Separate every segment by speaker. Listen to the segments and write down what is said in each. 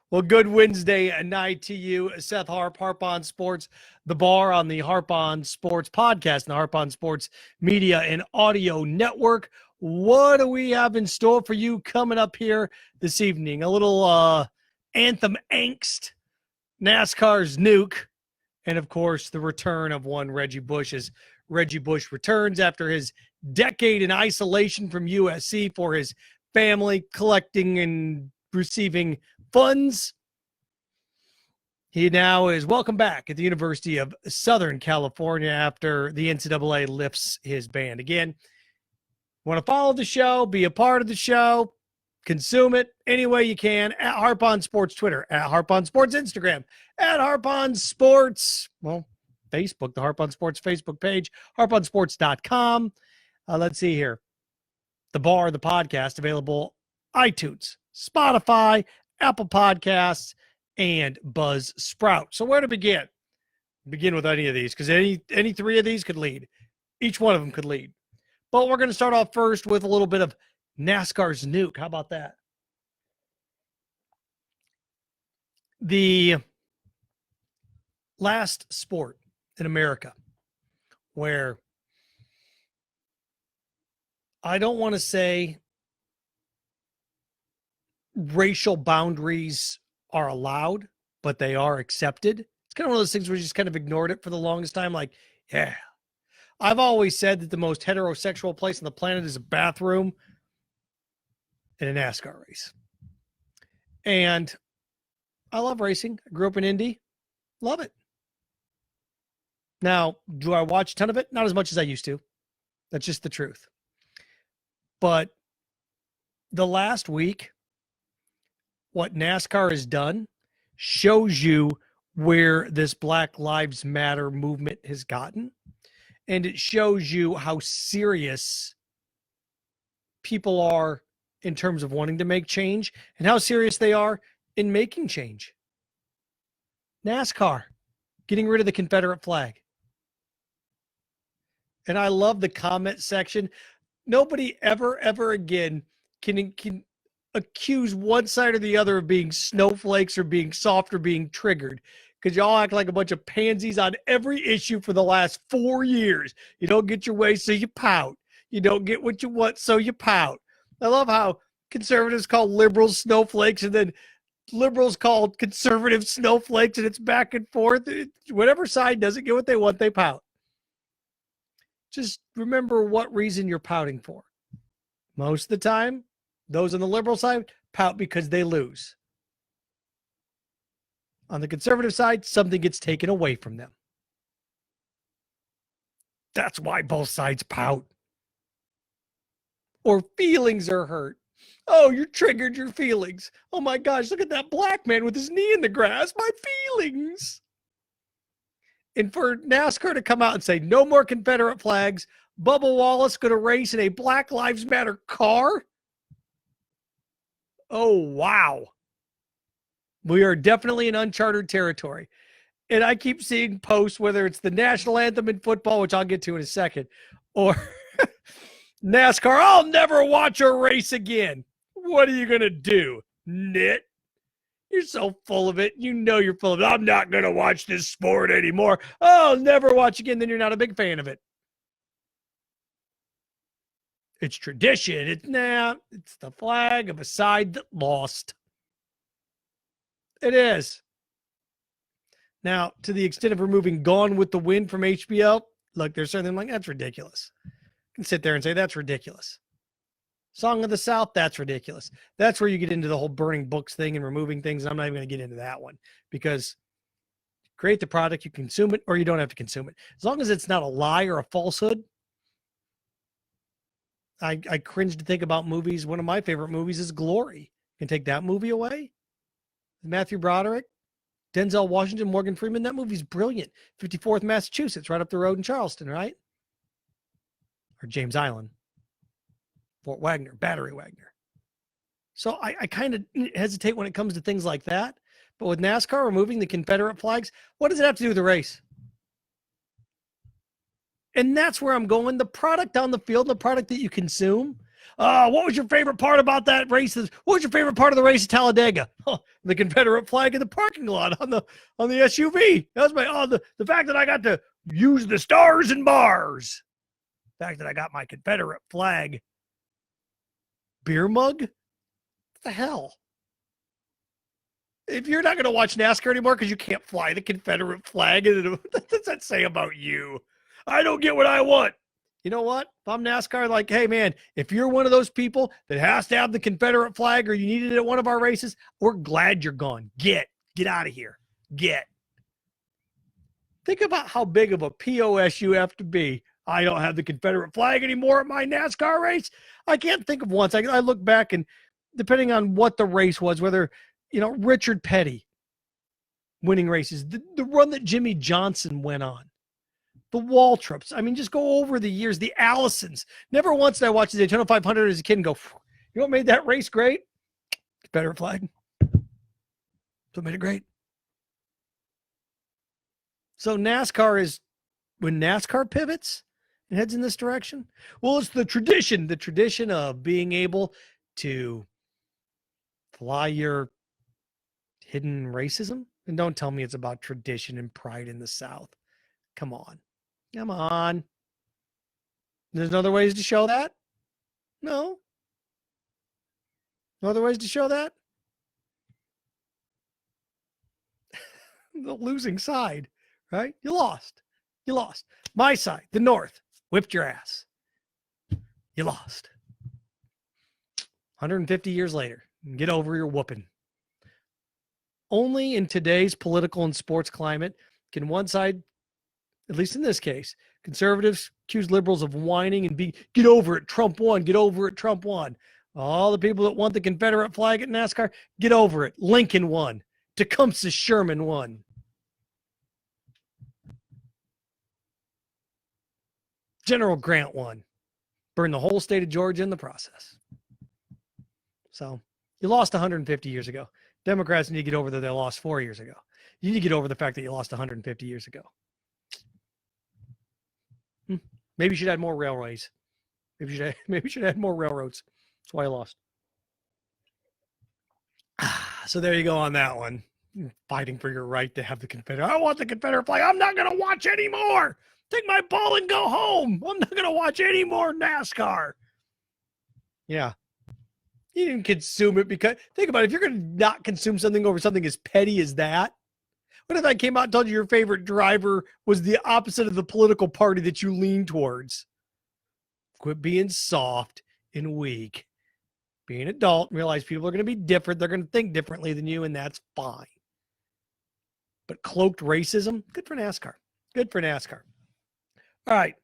Speaker 1: Well, good Wednesday night to you, Seth Harp on Sports, the bar on the Harp on Sports podcast and the Harp on Sports Media and Audio Network. What do we have in store for you coming up here this evening? A little anthem angst, NASCAR's Nuke, and of course the return of one Reggie Bush as Reggie Bush returns after his decade in isolation from USC for his family, collecting and receiving funds. He now is welcome back at the University of Southern California after the NCAA lifts his ban. Again, want to follow the show, be a part of the show, consume it any way you can at Harp on Sports Twitter, at Harp on Sports Instagram, at Harp on Sports, Facebook, the Harp on Sports Facebook page, harponsports.com. Let's see here. The bar, the podcast, available iTunes, Spotify, Apple Podcasts, and Buzzsprout. So where to begin? Begin with any of these, because any three of these could lead. Each one of them could lead. But we're going to start off first with a little bit of NASCAR's Nuke. How about that? The last sport in America where I don't want to say racial boundaries are allowed, but they are accepted. It's kind of one of those things where you just kind of ignored it for the longest time. Like, yeah, I've always said that the most heterosexual place on the planet is a bathroom in a NASCAR race. And I love racing. I grew up in Indy. Love it. Now, do I watch a ton of it? Not as much as I used to. That's just the truth. But the last week, what NASCAR has done shows you where this Black Lives Matter movement has gotten. And it shows you how serious people are in terms of wanting to make change and how serious they are in making change. NASCAR, getting rid of the Confederate flag. And I love the comment section. Nobody ever again can accuse one side or the other of being snowflakes or being soft or being triggered, because y'all act like a bunch of pansies on every issue for the last 4 years. You don't get your way, so you pout. You don't get what you want, so you pout. I love how conservatives call liberals snowflakes, and then liberals call conservative snowflakes, and it's back and forth. Whatever side doesn't get what they want, they pout. Just remember what reason you're pouting for. Most of the time, those on the liberal side pout because they lose. On the conservative side, something gets taken away from them. That's why both sides pout. Or feelings are hurt. Oh, you triggered your feelings. Oh my gosh, look at that black man with his knee in the grass. My feelings. And for NASCAR to come out and say, no more Confederate flags, Bubba Wallace going to race in a Black Lives Matter car? Oh, wow. We are definitely in uncharted territory. And I keep seeing posts, whether it's the national anthem in football, which I'll get to in a second, or NASCAR, I'll never watch a race again. What are you going to do, nit? You're so full of it. You know you're full of it. I'm not going to watch this sport anymore. Oh, I'll never watch again. Then you're not a big fan of it. It's tradition. It's the flag of a side that lost. It is. Now, to the extent of removing Gone with the Wind from HBO, look, there's something like, that's ridiculous. You can sit there and say, that's ridiculous. Song of the South, that's ridiculous. That's where you get into the whole burning books thing and removing things. And I'm not even going to get into that one, because create the product, you consume it, or you don't have to consume it. As long as it's not a lie or a falsehood. I cringe to think about movies. One of my favorite movies is Glory. You can take that movie away. Matthew Broderick, Denzel Washington, Morgan Freeman. That movie's brilliant. 54th Massachusetts, right up the road in Charleston, right? Or James Island. Fort Wagner, Battery Wagner. So I kind of hesitate when it comes to things like that. But with NASCAR removing the Confederate flags, what does it have to do with the race? And that's where I'm going. The product on the field, the product that you consume, What was your favorite part about that race? What was your favorite part of the race at Talladega? Oh, the Confederate flag in the parking lot on the SUV. That was the fact that I got to use the stars and bars. The fact that I got my Confederate flag beer mug. What the hell? If you're not going to watch NASCAR anymore because you can't fly the Confederate flag, what does that say about you? I don't get what I want. You know what? If I'm NASCAR, like, hey, man, if you're one of those people that has to have the Confederate flag or you needed it at one of our races, we're glad you're gone. Get out of here. Think about how big of a POS you have to be. I don't have the Confederate flag anymore at my NASCAR race. I can't think of once. I look back, and depending on what the race was, whether – Richard Petty winning races, the run that Jimmy Johnson went on, the Waltrops. I mean, just go over the years, the Allisons. Never once did I watch the Daytona 500 as a kid and go, you know what made that race great? Confederate flag. So it made it great. So NASCAR is, when NASCAR pivots and heads in this direction, well, it's the tradition of being able to fly your hidden racism. And don't tell me it's about tradition and pride in the South. Come on. There's no other ways to show that? No other ways to show that? The losing side, right? You lost. My side, the North, whipped your ass. You lost. 150 years later, get over your whooping. Only in today's political and sports climate can one side, at least in this case, conservatives accuse liberals of whining and get over it, Trump won, get over it, Trump won. All the people that want the Confederate flag at NASCAR, get over it, Lincoln won, Tecumseh Sherman won. General Grant won, burned the whole state of Georgia in the process. So you lost 150 years ago. Democrats need to get over that they lost 4 years ago. You need to get over the fact that you lost 150 years ago. Maybe you should add more railways. Maybe you should add more railroads. That's why I lost. So there you go on that one. Fighting for your right to have the Confederate. I want the Confederate flag. I'm not going to watch anymore. Take my ball and go home. I'm not going to watch any more NASCAR. Yeah. You didn't consume it because, think about it, if you're going to not consume something over something as petty as that, what if I came out and told you your favorite driver was the opposite of the political party that you lean towards? Quit being soft and weak. Be an adult and realize people are going to be different. They're going to think differently than you, and that's fine. But cloaked racism, good for NASCAR. Good for NASCAR. All right.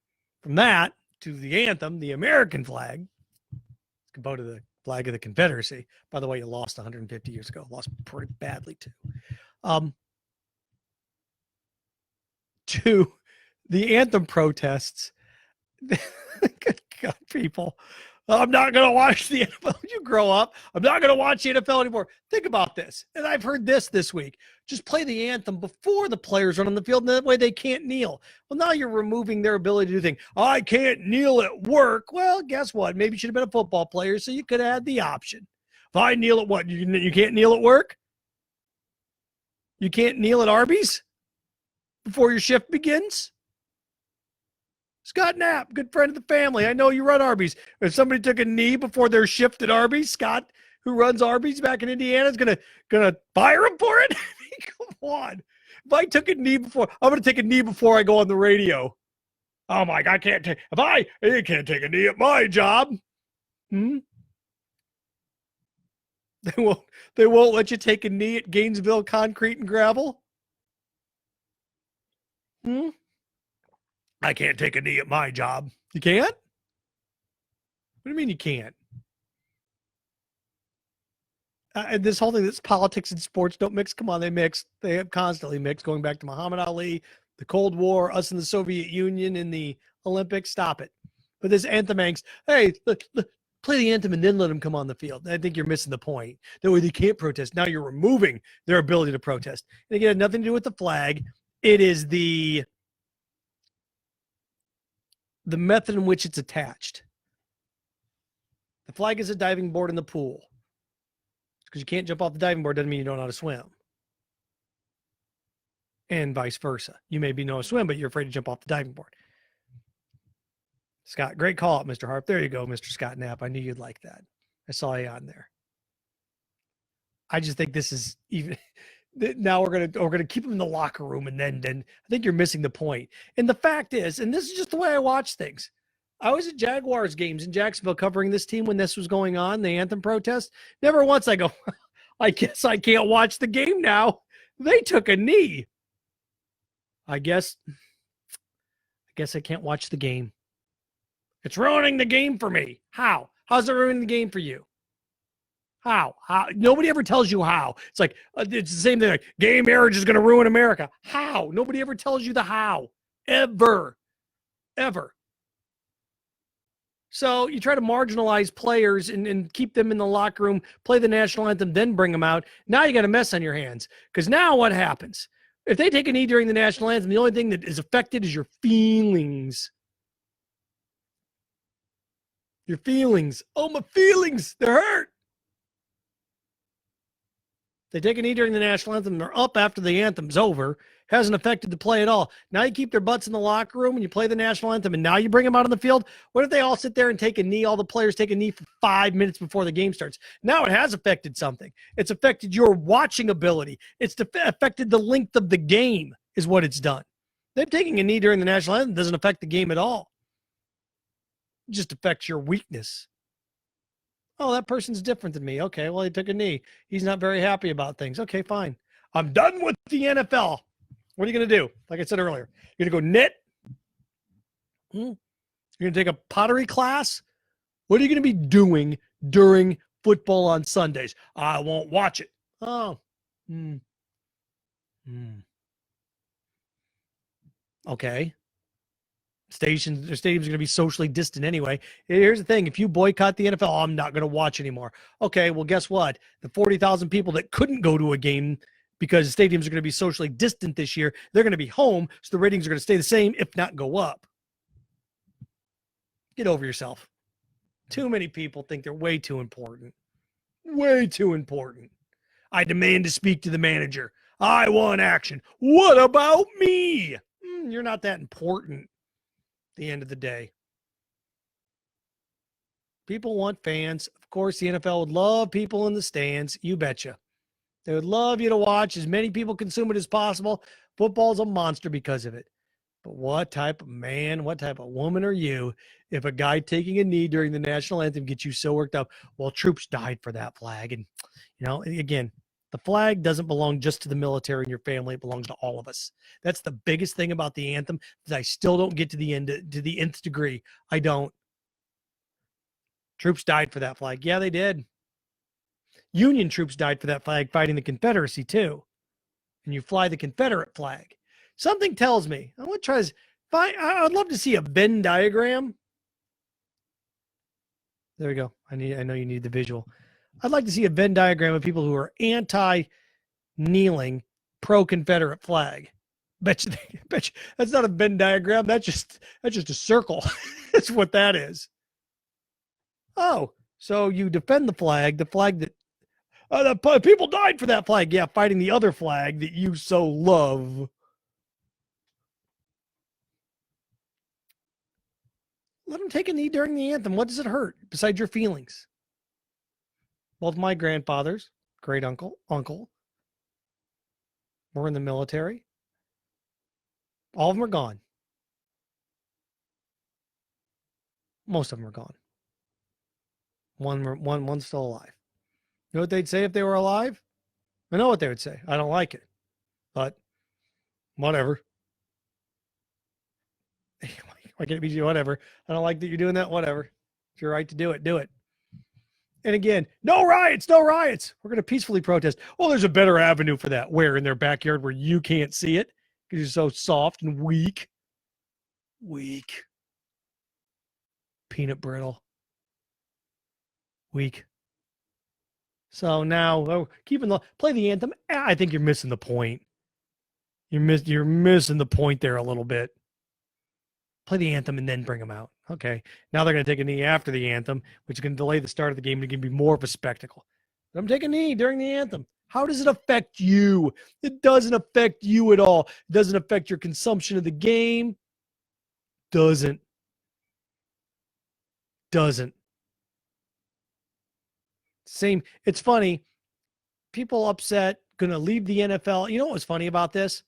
Speaker 1: From that to the anthem, the American flag. Let's go to the flag of the Confederacy. By the way, you lost 150 years ago. Lost pretty badly, too. To the anthem protests. Good God, people. I'm not going to watch the NFL. You grow up. I'm not going to watch the NFL anymore. Think about this. And I've heard this week. Just play the anthem before the players run on the field, and that way they can't kneel. Well, now you're removing their ability to do things. I can't kneel at work. Well, guess what? Maybe you should have been a football player, so you could have had the option. If I kneel at what? You can't kneel at work? You can't kneel at Arby's before your shift begins? Scott Knapp, good friend of the family. I know you run Arby's. If somebody took a knee before their shift at Arby's, Scott, who runs Arby's back in Indiana, is gonna fire him for it? Come on. If I took a knee before, I'm gonna take a knee before I go on the radio. Oh my God, you can't take a knee at my job. They won't let you take a knee at Gainesville Concrete and Gravel. I can't take a knee at my job. You can't? What do you mean you can't? And this whole thing, this politics and sports don't mix. Come on, they mix. They have constantly mixed, going back to Muhammad Ali, the Cold War, us in the Soviet Union in the Olympics. Stop it. But this anthem angst, hey, look, play the anthem and then let them come on the field. I think you're missing the point. That way they can't protest. Now you're removing their ability to protest. And again, it had nothing to do with the flag. It is the method in which it's attached. The flag is a diving board in the pool. Because you can't jump off the diving board doesn't mean you don't know how to swim. And vice versa. You may know how to swim, but you're afraid to jump off the diving board. Scott, great call up, Mr. Harp. There you go, Mr. Scott Knapp. I knew you'd like that. I saw you on there. I just think this is even now we're gonna keep him in the locker room, and then I think you're missing the point. And the fact is, and this is just the way I watch things. I was at Jaguars games in Jacksonville covering this team when this was going on, the anthem protest. Never once I go, I guess I can't watch the game now. They took a knee. I guess I can't watch the game. It's ruining the game for me. How? How's it ruining the game for you? How? Nobody ever tells you how. It's like, it's the same thing. Like, gay marriage is going to ruin America. How? Nobody ever tells you the how. Ever. So you try to marginalize players and keep them in the locker room, play the national anthem, then bring them out. Now you got a mess on your hands. Because now what happens? If they take a knee during the national anthem, the only thing that is affected is your feelings. Your feelings. Oh, my feelings. They're hurt. They take a knee during the national anthem. They're up after the anthem's over. Hasn't affected the play at all. Now you keep their butts in the locker room and you play the national anthem, and now you bring them out on the field. What if they all sit there and take a knee? All the players take a knee for 5 minutes before the game starts. Now it has affected something. It's affected your watching ability. It's affected the length of the game is what it's done. Them taking a knee during the national anthem doesn't affect the game at all. It just affects your weakness. Oh, that person's different than me. Okay, well, he took a knee. He's not very happy about things. Okay, fine. I'm done with the NFL. What are you going to do? Like I said earlier, you're going to go knit? You're going to take a pottery class? What are you going to be doing during football on Sundays? I won't watch it. Oh. Okay. Stadiums are going to be socially distant anyway. Here's the thing. If you boycott the NFL, I'm not going to watch anymore. Okay, well, guess what? The 40,000 people that couldn't go to a game because stadiums are going to be socially distant this year, they're going to be home, so the ratings are going to stay the same, if not go up. Get over yourself. Too many people think they're way too important. Way too important. I demand to speak to the manager. I want action. What about me? You're not that important. The end of the day. People want fans. Of course, the NFL would love people in the stands. You betcha. They would love you to watch. As many people consume it as possible. Football's a monster because of it. But what type of man, what type of woman are you if a guy taking a knee during the national anthem gets you so worked up? Well, troops died for that flag. And, again, the flag doesn't belong just to the military and your family. It belongs to all of us. That's the biggest thing about the anthem is I still don't get to the nth degree. I don't. Troops died for that flag. Yeah, they did. Union troops died for that flag fighting the Confederacy too. And you fly the Confederate flag. Something tells me, I want to try this. I'd love to see a Venn diagram. There we go. I know you need the visual. I'd like to see a Venn diagram of people who are anti-kneeling, pro-Confederate flag. Bet you that's not a Venn diagram. That's just a circle. That's what that is. Oh, so you defend the flag that the people died for that flag. Yeah, fighting the other flag that you so love. Let them take a knee during the anthem. What does it hurt besides your feelings? Both my grandfathers, great uncle, were in the military. All of them are gone. Most of them are gone. One's still alive. You know what they'd say if they were alive? I know what they would say. I don't like it, but whatever. Why can't it be whatever? I don't like that you're doing that. Whatever. It's your right to do it. Do it. And again, no riots. We're going to peacefully protest. Well, there's a better avenue for that. Where? In their backyard where you can't see it because you're so soft and weak. Weak. Peanut brittle. Weak. So now, play the anthem. I think you're missing the point. You're missing the point there a little bit. Play the anthem and then bring them out. Okay. Now they're going to take a knee after the anthem, which is going to delay the start of the game and going to be more of a spectacle. Let them take a knee during the anthem. How does it affect you? It doesn't affect you at all. It doesn't affect your consumption of the game. Doesn't. Same. It's funny. People upset, going to leave the NFL. You know what's funny about this?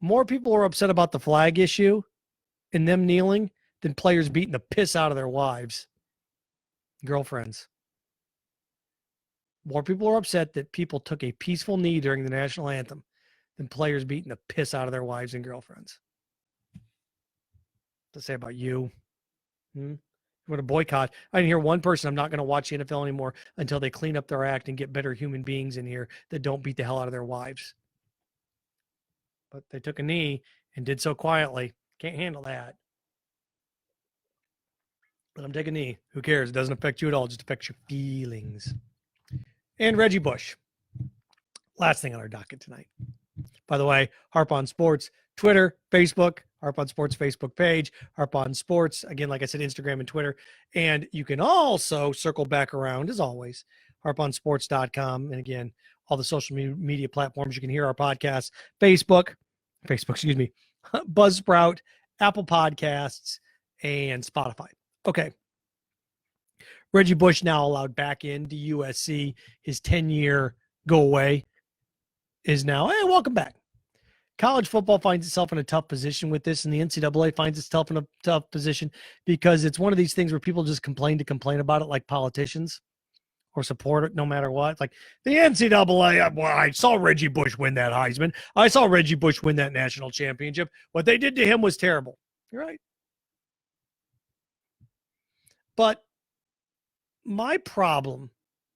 Speaker 1: More people are upset about the flag issue and them kneeling than players beating the piss out of their wives, girlfriends. More people are upset that people took a peaceful knee during the national anthem than players beating the piss out of their wives and girlfriends. To say about you? You want to boycott? I didn't hear one person. I'm not going to watch the NFL anymore until they clean up their act and get better human beings in here that don't beat the hell out of their wives. But they took a knee and did so quietly. Can't handle that. Let them take a knee. Who cares? It doesn't affect you at all. It just affects your feelings. And Reggie Bush. Last thing on our docket tonight. By the way, Harp on Sports, Twitter, Facebook, Harp on Sports Facebook page, Harp on Sports, again, like I said, Instagram and Twitter. And you can also circle back around, as always, harponsports.com. And again, all the social media platforms you can hear our podcast, Facebook, Buzzsprout, Apple Podcasts, and Spotify. Okay. Reggie Bush now allowed back into USC. His 10-year go away is now, hey, welcome back. College football finds itself in a tough position with this, and the NCAA finds itself in a tough position because it's one of these things where people just complain about it like politicians or support it no matter what. Like the NCAA, well, I saw Reggie Bush win that Heisman. I saw Reggie Bush win that national championship. What they did to him was terrible. You're right. But my problem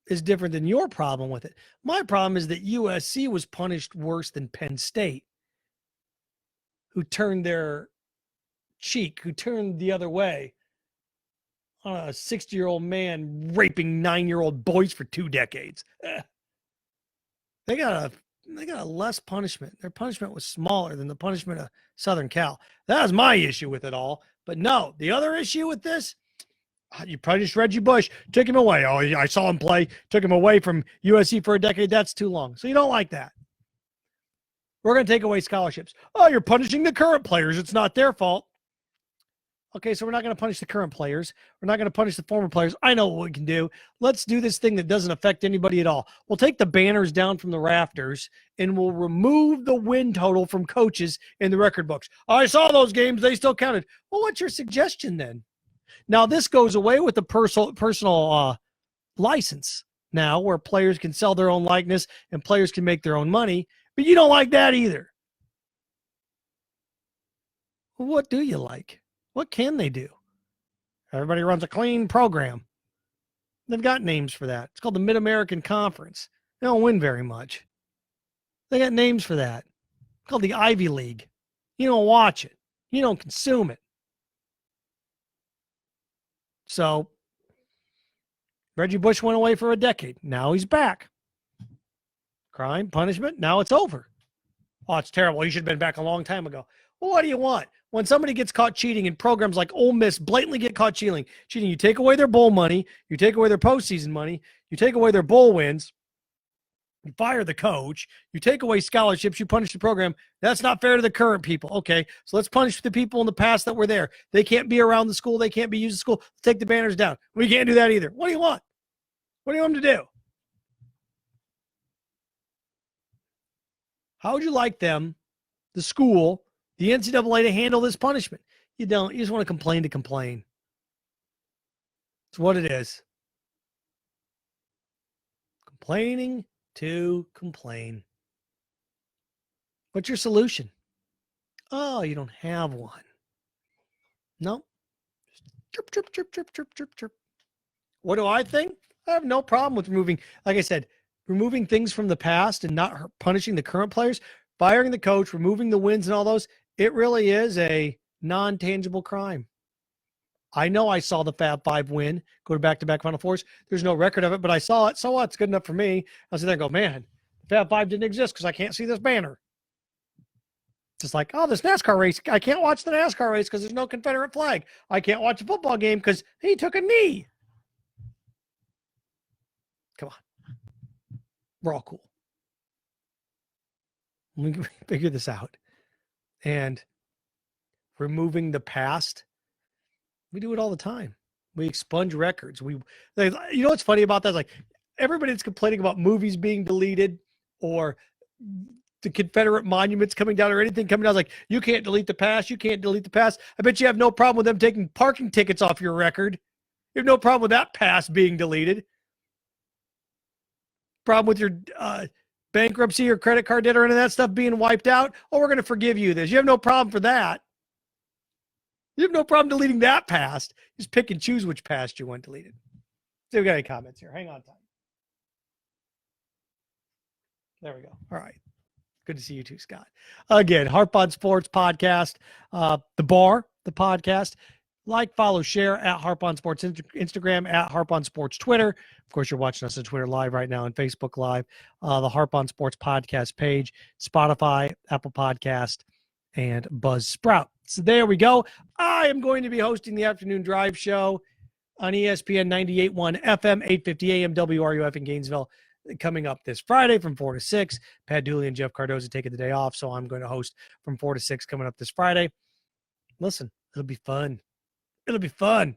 Speaker 1: is different than your problem with it. My problem is that USC was punished worse than Penn State, who turned their cheek, who turned the other way on a 60-year-old man raping 9-year-old boys for 2 decades. They got a less punishment. Their punishment was smaller than the punishment of Southern Cal. That was my issue with it all. But no, the other issue with this, you punished Reggie Bush, took him away. Oh, I saw him play, took him away from USC for a decade. That's too long. So you don't like that. We're going to take away scholarships. Oh, you're punishing the current players. It's not their fault. Okay, so we're not going to punish the current players. We're not going to punish the former players. I know what we can do. Let's do this thing that doesn't affect anybody at all. We'll take the banners down from the rafters, and we'll remove the win total from coaches in the record books. I saw those games. They still counted. Well, what's your suggestion then? Now, this goes away with the personal license now, where players can sell their own likeness and players can make their own money, but you don't like that either. Well, what do you like? What can they do? Everybody runs a clean program. They've got names for that. It's called the Mid-American Conference. They don't win very much. They got names for that. It's called the Ivy League. You don't watch it. You don't consume it. So Reggie Bush went away for a decade. Now he's back. Crime, punishment, now it's over. Oh, it's terrible. He should have been back a long time ago. Well, what do you want? When somebody gets caught cheating and programs like Ole Miss blatantly get caught cheating, you take away their bowl money, you take away their postseason money, you take away their bowl wins, you fire the coach, you take away scholarships, you punish the program. That's not fair to the current people. Okay, so let's punish the people in the past that were there. They can't be around the school. They can't be used at school. Let's take the banners down. We can't do that either. What do you want? What do you want them to do? How would you like them, the school, the NCAA, to handle this punishment? You don't. You just want to complain to complain. It's what it is. Complaining to complain. What's your solution? Oh, you don't have one. No. Chirp, chirp, chirp, chirp, chirp, chirp, chirp. What do I think? I have no problem with removing, like I said, removing things from the past and not punishing the current players, firing the coach, removing the wins and all those. It really is a non-tangible crime. I know I saw the Fab Five win, go to back-to-back Final Fours. There's no record of it, but I saw it. So what? It's good enough for me. I was there and go, man, the Fab Five didn't exist because I can't see this banner. Just like, oh, this NASCAR race, I can't watch the NASCAR race because there's no Confederate flag. I can't watch a football game because he took a knee. Come on. We're all cool. We can figure this out. And removing the past, we do it all the time. We expunge records. You know what's funny about that? Like, everybody's complaining about movies being deleted or the Confederate monuments coming down or anything coming down. Like, you can't delete the past. You can't delete the past. I bet you have no problem with them taking parking tickets off your record. You have no problem with that past being deleted. Problem with your bankruptcy or credit card debt or any of that stuff being wiped out. Oh, we're going to forgive you this. You have no problem for that. You have no problem deleting that past. Just pick and choose which past you want deleted. See if we got any comments here. Hang on tight. There we go. All right. Good to see you too, Scott. Again, Harp on Sports podcast, The Bar, the podcast. Like, follow, share at Harp on Sports Instagram, at Harp on Sports Twitter. Of course, you're watching us on Twitter Live right now and Facebook Live. The Harp on Sports podcast page, Spotify, Apple Podcast, and Buzzsprout. So there we go. I am going to be hosting the afternoon drive show on ESPN 98.1 FM, 850 AM WRUF in Gainesville, coming up this Friday from 4 to 6. Pat Dooley and Jeff Cardoza taking the day off, so I'm going to host from 4 to 6 coming up this Friday. Listen, it'll be fun. It'll be fun.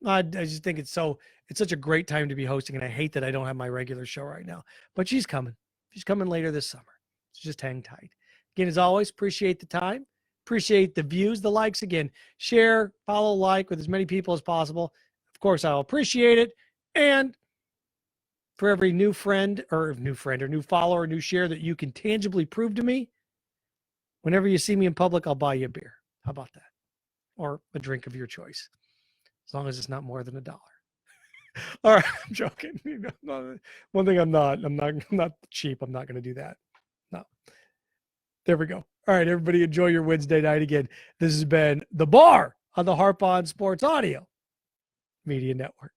Speaker 1: I just think it's such a great time to be hosting, and I hate that I don't have my regular show right now. But she's coming. She's coming later this summer. So just hang tight. Again, as always, appreciate the time. Appreciate the views, the likes. Again, share, follow, like with as many people as possible. Of course, I'll appreciate it. And for every new follower, new share that you can tangibly prove to me, whenever you see me in public, I'll buy you a beer. How about that? Or a drink of your choice, as long as it's not more than $1. All right, I'm joking. One thing I'm not cheap. I'm not going to do that. No. There we go. All right, everybody, enjoy your Wednesday night again. This has been The Bar on the Harp on Sports Audio Media Network.